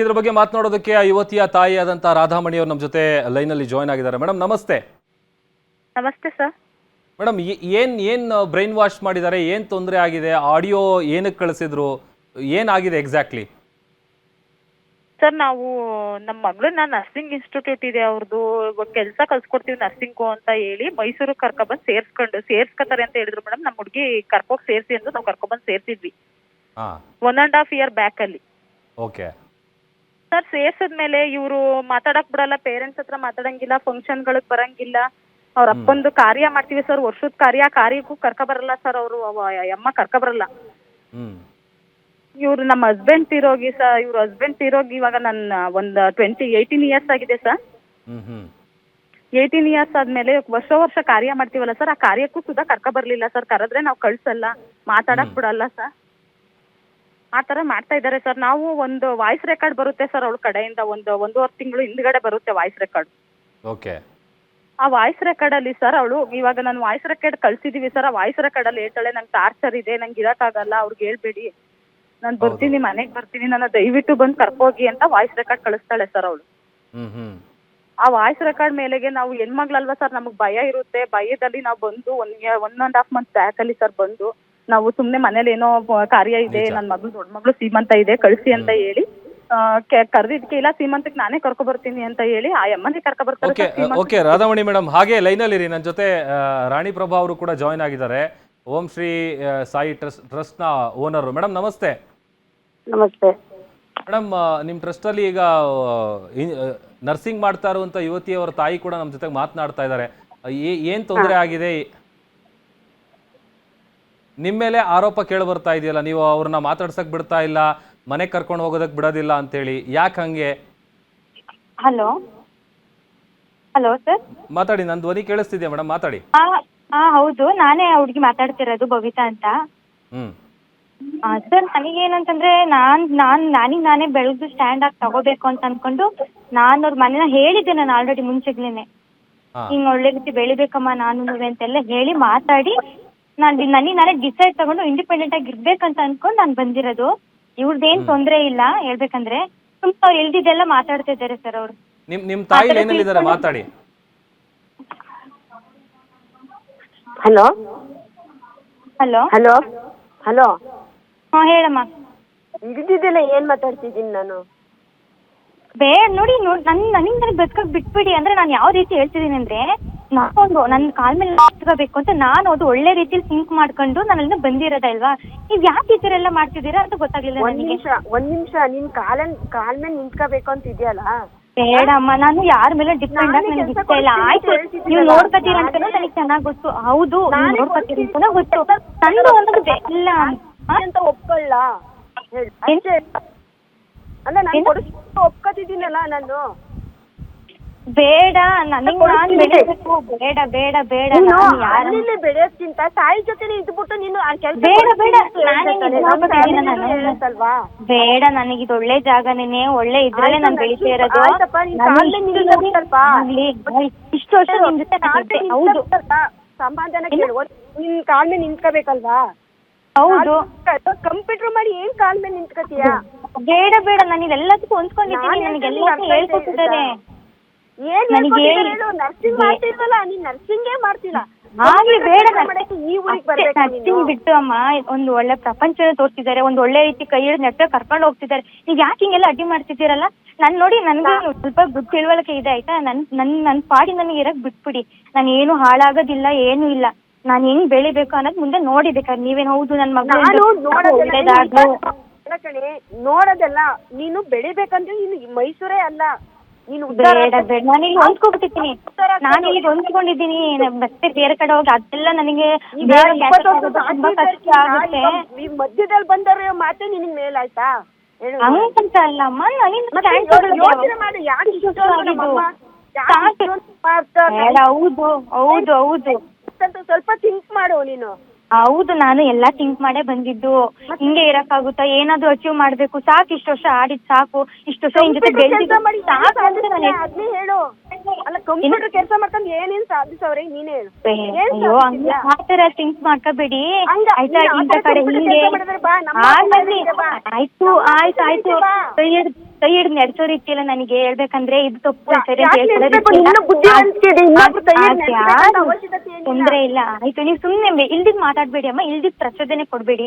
ಇದ್ರ ಬಗ್ಗೆ ಮಾತನಾಡೋದಕ್ಕೆ ಆ ಯುವತಿಯ ತಾಯಿಯಾದಂತ ರಾಧಾಮಣಿ ಅವರು ನಮ್ಮ ಜೊತೆ ಲೈನ್ ಅಲ್ಲಿ ಜಾಯ್ನ್ ಆಗಿದ್ದಾರೆ. ಮೇಡಮ್ ನಮಸ್ತೆ. ನಮಸ್ತೆ ಸರ್. ಮೇಡಮ್ ಏನ್ ಬ್ರೈನ್ ವಾಶ್ ಮಾಡಿದ್ದಾರೆ, ಏನ್ ತೊಂದರೆ ಆಗಿದೆ, ಆಡಿಯೋ ಏನಕ್ಕೆ ಕಳಿಸಿದ್ರು, ಏನಾಗಿದೆ ಎಕ್ಸಾಕ್ಟ್ಲಿ? ಸರ್ ನಾವು ನಮ್ಮ ಮಗಳನ್ನ ನರ್ಸಿಂಗ್ ಇನ್ಸ್ಟಿಟ್ಯೂಟ್ ಇದೆ ಅವ್ರದ್ದು, ಕೆಲಸ ಕಲ್ಸ್ಕೊಡ್ತೀವಿ ನರ್ಸಿಂಗು ಅಂತ ಹೇಳಿ ಮೈಸೂರಿಗೆ ಕರ್ಕೊಬಂದು ಸೇರ್ಸ್ಕೊತಾರೆ ಅಂತ ಹೇಳಿದ್ರು ಮೇಡಮ್. ನಮ್ಮ ಹುಡುಗಿ ಕರ್ಕೋಗಿ ಸೇರಿಸಿ ಅಂತ ನಾವು ಕರ್ಕೊಬಂದು ಸೇರ್ಸಿದ್ವಿ 1.5 year ಬ್ಯಾಕ್ ಅಲ್ಲಿ. ಓಕೆ ಸರ್ ಸೇರ್ಸಿದ್ಮೇಲೆ ಇವರು ಮಾತಾಡಕ್ ಬಿಡಲ್ಲ, ಪೇರೆಂಟ್ಸ್ ಹತ್ರ ಮಾತಾಡಂಗಿಲ್ಲ, ಫಂಕ್ಷನ್ಗಳಿಗೆ ಬರಂಗಿಲ್ಲ. ಅವ್ರ ಅಪ್ಪಂದು ಕಾರ್ಯ ಮಾಡ್ತೀವಿ ಸರ್, ವರ್ಷದ ಕಾರ್ಯಕ್ಕೂ ಕರ್ಕೊಬರಲ್ಲ ಸರ್ ಅವರು, ಅಮ್ಮ ಕರ್ಕೊಬರಲ್ಲ. ಇವ್ರು ನಮ್ಮ ಹಸ್ಬೆಂಡ್ ತೀರೋಗಿ ಸರ್, ಇವ್ರ ಹಸ್ಬೆಂಡ್ ತೀರೋಗಿ ಇವಾಗ ನನ್ನ ಒಂದು 18 years ಆಗಿದೆ ಸರ್. 18 years ಆದ್ಮೇಲೆ ವರ್ಷ ಕಾರ್ಯ ಮಾಡ್ತೀವಲ್ಲ ಸರ್, ಆ ಕಾರ್ಯಕ್ಕೂ ಸುಧಾ ಕರ್ಕೊಬರ್ಲಿಲ್ಲ ಸರ್. ಕರೆದ್ರೆ ನಾವು ಕಳ್ಸಲ್ಲ, ಮಾತಾಡಕ್ ಬಿಡಲ್ಲ ಸರ್, ಆ ತರ ಮಾಡ್ತಾ ಇದ್ದಾರೆ ಸರ್. ನಾವು ಒಂದು ವಾಯ್ಸ್ ರೆಕಾರ್ಡ್ ಬರುತ್ತೆ ಸರ್ ಅವಳ ಕಡೆಯಿಂದ, 1.5 ತಿಂಗಳು ಹಿಂದ್ಗಡೆ ಬರುತ್ತೆ ವಾಯ್ಸ್ ರೆಕಾರ್ಡ್. ಓಕೆ. ಆ ವಾಯ್ಸ್ ರೆಕಾರ್ಡ್ ಅಲ್ಲಿ ಸರ್ ಅವಳು, ಇವಾಗ ನಾನು ವಾಯ್ಸ್ ರೆಕಾರ್ಡ್ ಕಳ್ಸಿದೀವಿ ಸರ್, ಆ ವಾಯ್ಸ್ ರೆಕಾರ್ಡ್ ಅಲ್ಲಿ ಹೇಳ್ತಾಳೆ ನಂಗೆ ಟಾರ್ಚರ್ ಇದೆ, ನಂಗೆ ಇರಕ್ಕಾಗಲ್ಲ, ಅವ್ರಿಗೆ ಹೇಳ್ಬೇಡಿ, ನಾನು ಬರ್ತೀನಿ, ಮನೆಗೆ ಬರ್ತೀನಿ, ನನ್ನ ದಯವಿಟ್ಟು ಬಂದು ಕರ್ಕೋಗಿ ಅಂತ ವಾಯ್ಸ್ ರೆಕಾರ್ಡ್ ಕಳಿಸ್ತಾಳೆ ಸರ್ ಅವಳು. ಆ ವಾಯ್ಸ್ ರೆಕಾರ್ಡ್ ಮೇಲೆಗೆ ನಾವು ಹೆಣ್ಮಗ್ಳಲ್ವಾ ಸರ್, ನಮಗೆ ಭಯ ಇರುತ್ತೆ. ಭಯದಲ್ಲಿ ನಾವು ಬಂದು 1.5 months ಬ್ಯಾಕ್ ಅಲ್ಲಿ ಸರ್ ಬಂದು ನಾವು ಸುಮ್ನೆ ಮನೇಲಿ ಏನೋ ಕಾರ್ಯ ಇದೆ, ನನ್ನ ಮಗಳು ದೊಡ್ಡ ಮಗಳು ಸೀಮಂತ ಇದೆ ಕಳಿಸಿ ಅಂತ ಹೇಳಿ ಕರೆದಿದ್ಕೆ, ಇಲ್ಲ ಸೀಮಂತಕ್ಕೆ ನಾನೇ ಕರ್ಕೊ ಬರ್ತೀನಿ ಅಂತ ಹೇಳಿ ಆ ಅಮ್ಮನೇ ಕರ್ಕೊ ಬರ್ತಾರೆ. ಓಕೆ ರಾಧಾಮಣಿ ಮೇಡಮ್, ಹಾಗೆ ಲೈನ್ ಅಲ್ಲಿ ಇರಿ. ನನ್ನ ಜೊತೆ ರಾಣಿ ಪ್ರಭಾ ಅವರು ಕೂಡ ಜಾಯ್ನ್ ಆಗಿದ್ದಾರೆ, ಓಂ ಶ್ರೀ ಸಾಯಿ ಟ್ರಸ್ಟ್ ನ ಓನರ್. ಮೇಡಮ್ ನಮಸ್ತೆ. ನಮಸ್ತೆ ಮೇಡಮ್, ನಿಮ್ ಟ್ರಸ್ಟ್ ಅಲ್ಲಿ ಈಗ ನರ್ಸಿಂಗ್ ಮಾಡ್ತಾ ಇರುವಂತ ಯುವತಿಯವರ ತಾಯಿ ಕೂಡ ನಮ್ಮ ಜೊತೆ ಮಾತನಾಡ್ತಾ ಇದ್ದಾರೆ. ಏನ್ ತೊಂದರೆ ಆಗಿದೆ, ನಿಮ್ಮ ಮೇಲೆ ಆರೋಪ ಕೇಳಿ ಬರ್ತಾ ಇದೆಯಲ್ಲ, ನೀವು ಅವ್ರನ್ನ ಮಾತಾಡ್ಸಕ್ ಬಿಡ್ತಾ ಇಲ್ಲ, ಮನೆ ಕರ್ಕೊಂಡು ಹೋಗೋದಕ್ ಬಿಡೋದಿಲ್ಲ ಅಂತೇಳಿ, ಯಾಕೆ ಹಂಗೆ? ಹಲೋ ಹಲೋ ಸರ್, ಮಾತಾಡಿ, ನನ್ನ ಧ್ವನಿ ಕೇಳಿಸ್ತಿದ್ಯಾ ಮೇಡಮ್? ಮಾತಾಡಿ. ಹೌದು, ನಾನೇ ಹುಡುಗಿ ಮಾತಾಡ್ತಿರೋದು, ಬಬಿತಾ ಅಂತ. ಸರ್ ನನಗೇನಂತಂದ್ರೆ ನಾನೇ ಬೆಳೆದು ಸ್ಟ್ಯಾಂಡ್ ಆಗಿ ತಗೋಬೇಕು ಅಂತ ಅನ್ಕೊಂಡು ನಾನು ಅವ್ರ ಮನೇನ ಹೇಳಿದ್ದೆ. ನಾನು ಆಲ್ರೆಡಿ ಮುಂಚೆಗ್ಲೇನೆ ಹಿಂಗ್ ಒಳ್ಳೆ ರೀತಿ ಬೆಳಿಬೇಕಮ್ಮ ನಾನು ಅಂತೆಲ್ಲ ಹೇಳಿ ಮಾತಾಡಿ ನಾನೇ ಡಿಸೈಡ್ ತಗೊಂಡು ಇಂಡಿಪೆಂಡೆಂಟ್ ಆಗಿ ಇರ್ಬೇಕಂತ ಅನ್ಕೊಂಡು ನಾನು ಬಂದಿರೋದು. ಇವ್ರದ್ದೇನ್ ತೊಂದ್ರೆ ಇಲ್ಲ ಹೇಳ್ಬೇಕಂದ್ರೆ, ತುಂಬ ಅವ್ರು ಎಲ್ದಿದ್ದೆಲ್ಲ ಮಾತಾಡ್ತಾ ಇದ್ದಾರೆ ಸರ್ ಅವರು. ನಿಮ್ ತಾಯಿ ಏನಿದ್ದಾರೆ ಮಾತಾಡಿ. ಹಲೋ ಹಲೋ ಹಲೋ ಹಲೋ ಹೇಳಮ್ಮ. ಇದ್ದಿದ್ದೆಲ್ಲ ಏನ್ ಮಾತಾಡ್ತಿದ್ದೀನಿ ನಾನು? ನೋಡಿ ನನಗೆ ಬದುಕಕ್ ಬಿಟ್ಬಿಡಿ. ಅಂದ್ರೆ ನಾನು ಯಾವ ರೀತಿ ಹೇಳ್ತಿದ್ದೀನಿ ಅಂದ್ರೆ, ನಾನೊಂದು ನನ್ನ ಕಾಲ್ ಮೇಲೆ ನಿಂತ್ಕೋಬೇಕು ಅಂತ ನಾನು ಅದು ಒಳ್ಳೆ ರೀತಿಲಿ ಥಿಂಕ್ ಮಾಡ್ಕೊಂಡು ನಾನು ಅಲ್ಲಿಂದ ಬಂದಿರೋದಲ್ವಾ. ನೀವ್ ಯಾಕೆ ಈ ತರ ಎಲ್ಲ ಮಾಡ್ತಿದ್ದೀರಾ ಅಂತ ಗೊತ್ತಾಗ್ಲಿಲ್ಲ ನನಗೆ. ಒಂದ್ ನಿಮಿಷ ನಿನ್ ಕಾಲ್ ಮೇಲೆ ನಿಂತ್ಕೋಬೇಕು ಅಂತ ಇದೆಯಲ್ಲ. ಬೇಡಮ್ಮ, ನಾನು ಯಾರ ಮೇಲೆ ಡಿಪೆಂಡ್ ಆಗಿ ನನಗೆ ಇಷ್ಟ ಇಲ್ಲ. ಆಯ್ತು, ನೀವು ನೋಡ್ಕೊತೀರ ಅಂತ ನನಗೆ ಚೆನ್ನಾಗ್ ಗೊತ್ತು. ಹೌದು, ನೀವು ನೋಡ್ಕೊತೀರಿ ಅಂತ ಗೊತ್ತು. ನಂದು ಅನ್ನೋದು ಇಲ್ಲ ಅಂತ ಒಪ್ಕೊಳ್ಳ ಅಲ್ಲ, ನಾನು ಒಪ್ಕೋತಿದ್ದೀನಲ್ಲ ನಾನು. ಬೇಡ, ನನಗೆ ನಾನು ಬೆಳೆಯಬೇಕು. ಬೇಡ ಬೇಡ ಬೇಡ, ಯಾರಲ್ಲಿ ಬೆಳೆಯೋದ್ಕಿಂತ ತಾಯಿ ಜೊತೆ ಇದ್ಬಿಟ್ಟು ನೀನು ಬೇಡ ಬೇಡ ಬೇಡ, ನನಗೆ ಇದು ಒಳ್ಳೆ ಜಾಗನೇನೆ, ಒಳ್ಳೆ ಇದ್ರಲ್ಲೇ ನಾನು ಬೆಳಿತಾ ಇರೋದು. ಇಷ್ಟು ವರ್ಷ ನಿಮ್ ಜೊತೆ ಹೌದು ಸಮಾಧಾನ ಕೇಳುವ, ನಿನ್ ಕಾಲ್ ಮೇಲೆ ನಿಂತ್ಕೋಬೇಕಲ್ವಾ? ಹೌದು, ಕಂಪ್ಯೂಟರ್ ಮಾಡಿ ಏನ್ ಕಾಲ್ ಮೇಲೆ ನಿಂತ್ಕೋತೀಯ? ಬೇಡ ಬೇಡ, ನಾನು ಇದೆಲ್ಲದಕ್ಕೂ ಹೊಂದ್ಕೊಂಡಿದ್ದೀನಿ, ನನಗೆಲ್ಲ ಹೇಳ್ಕೊಟ್ಟಿದ್ದಾರೆ. ನರ್ಸಿಂಗ್ ಮಾಡ್ತಿಲ್ವಲ್ಲ, ನೀನ್ ನರ್ಸಿಂಗೇ ಮಾಡ್ತಿಲ್ಲ. ಹಾಗೆ ಬೇಡ, ನರ್ಸಿಂಗ್ ಬಿಟ್ಟು ಅಮ್ಮ ಒಂದು ಒಳ್ಳೆ ಪ್ರಪಂಚನ ತೋರಿಸಿದ್ದಾರೆ, ಒಂದು ಒಳ್ಳೆ ರೀತಿ ಕೈ ಹಿಡಿದು ನೆಟ್ಟ ಕರ್ಕೊಂಡು ಹೋಗ್ತಿದ್ದಾರೆ. ನೀವ್ ಯಾಕೆ ಹಿಂಗೆಲ್ಲ ಅಡ್ಡಿ ಮಾಡ್ತಿದ್ದೀರಲ್ಲ? ನನ್ ನೋಡಿ, ನನ್ಗೆ ಸ್ವಲ್ಪ ತಿಳುವಳಿಕೆ ಇದೆ ಆಯ್ತಾ. ನನ್ ಪಾಡಿ ನನಗೆ ಇರಕ್ ಬಿಟ್ಬಿಡಿ. ನಾನು ಏನು ಹಾಳಾಗೋದಿಲ್ಲ, ಏನು ಇಲ್ಲ. ನಾನು ಹೆಂಗ್ ಬೆಳಿಬೇಕು ಅನ್ನೋದು ಮುಂದೆ ನೋಡಿಬೇಕಾದ್ರೆ ನೀವೇನು. ಹೌದು, ನನ್ ಮಗಳು ನೋಡೋದಲ್ಲ, ನೀನು ಬೆಳಿಬೇಕಂದ್ರೆ ನೀನು ಮೈಸೂರೇ ಅಲ್ಲ, ನೀನು ಬೇಡ ಬೇಡ, ನಾನಿಲ್ಲಿ ಹೊಂದ್ಕೊಬಿಟ್ಟಿದ್ದೀನಿ. ನಾನಿಲ್ಲಿ ಹೊಂದ್ಕೊಂಡಿದ್ದೀನಿ, ಮತ್ತೆ ಬೇರೆ ಕಡೆ ಹೋಗಿ ಅದೆಲ್ಲ ನನಗೆ ತುಂಬಾ ಕಷ್ಟ ಆಗುತ್ತೆ. ಮಧ್ಯದಲ್ಲಿ ಬಂದವ್ರ ಮಾತೆ ನಿನಗೆ ಮೇಲಾಯ್ತಾ? ಹಂಗಂತ ಅಲ್ಲಮ್ಮ, ಹೌದು ಹೌದು ಹೌದು, ಸ್ವಲ್ಪ ಥಿಂಕ್ ಮಾಡು ನೀನು. ಹೌದು, ನಾನು ಎಲ್ಲಾ ಥಿಂಕ್ ಮಾಡೇ ಬಂದಿದ್ದು. ಹಿಂಗೆ ಇರಕ್ಕಾಗುತ್ತಾ? ಏನಾದ್ರು ಅಚೀವ್ ಮಾಡ್ಬೇಕು, ಸಾಕು, ಇಷ್ಟು ವರ್ಷ ಆಡಿದ್ ಸಾಕು, ಇಷ್ಟು ವರ್ಷ ನಿನ್ ಜೊತೆ ಬೆಳೆದಿದ್ದು ಸಾಕು ಅಂತ ನಾನು ಹೇಳು. ಅಲ್ಲ, ಕಂಪ್ಯೂಟರ್ ಕೆಲಸ ಮಾಡ್ಕೊಂಡು ಏನೇನ್ ಸಾಧಿಸವ್ರೆ ನೀನ್ ಹೇಳು. ಅಯ್ಯೋ, ಆತರ ಥಿಂಕ್ ಮಾಡ್ಕೋಬೇಡಿ ಆಯ್ತಾ. ಇಂಥ ಕಡೆ ಹಿಂಗೆ ಆಯ್ತು ಆಯ್ತು ಆಯ್ತು ಕೈ ಹಿಡಿದು ನಡೆಸೋ ರೀತಿಯಲ್ಲ ನನಗೆ ಹೇಳ್ಬೇಕಂದ್ರೆ ಇದು ತಪ್ಪು ಸರಿ ಅಂತ ಯಾಕೆ ನೆಡ್ಸ್ಬೇಕು? ನಿನ್ನ ಬುದ್ಧಿವಂತಿಕೆ ಇದೆ, ಇನ್ನೊಬ್ರು ಕೈ ಹಿಡ್ದು ನೆಡ್ಸ್ಬೇಕಂತ ಅವಶ್ಯಕತೆ ಏನಿಲ್ಲ. ತೊಂದ್ರೆ ಇಲ್ಲ ಆಯ್ತು. ನೀವು ಸುಮ್ನೆ ಇಲ್ದಿದ್ ಮಾತಾಡ್ಬೇಡಿ ಅಮ್ಮ, ಇಲ್ದಿದ್ ಪ್ರಚೋದನೆ ಕೊಡ್ಬೇಡಿ.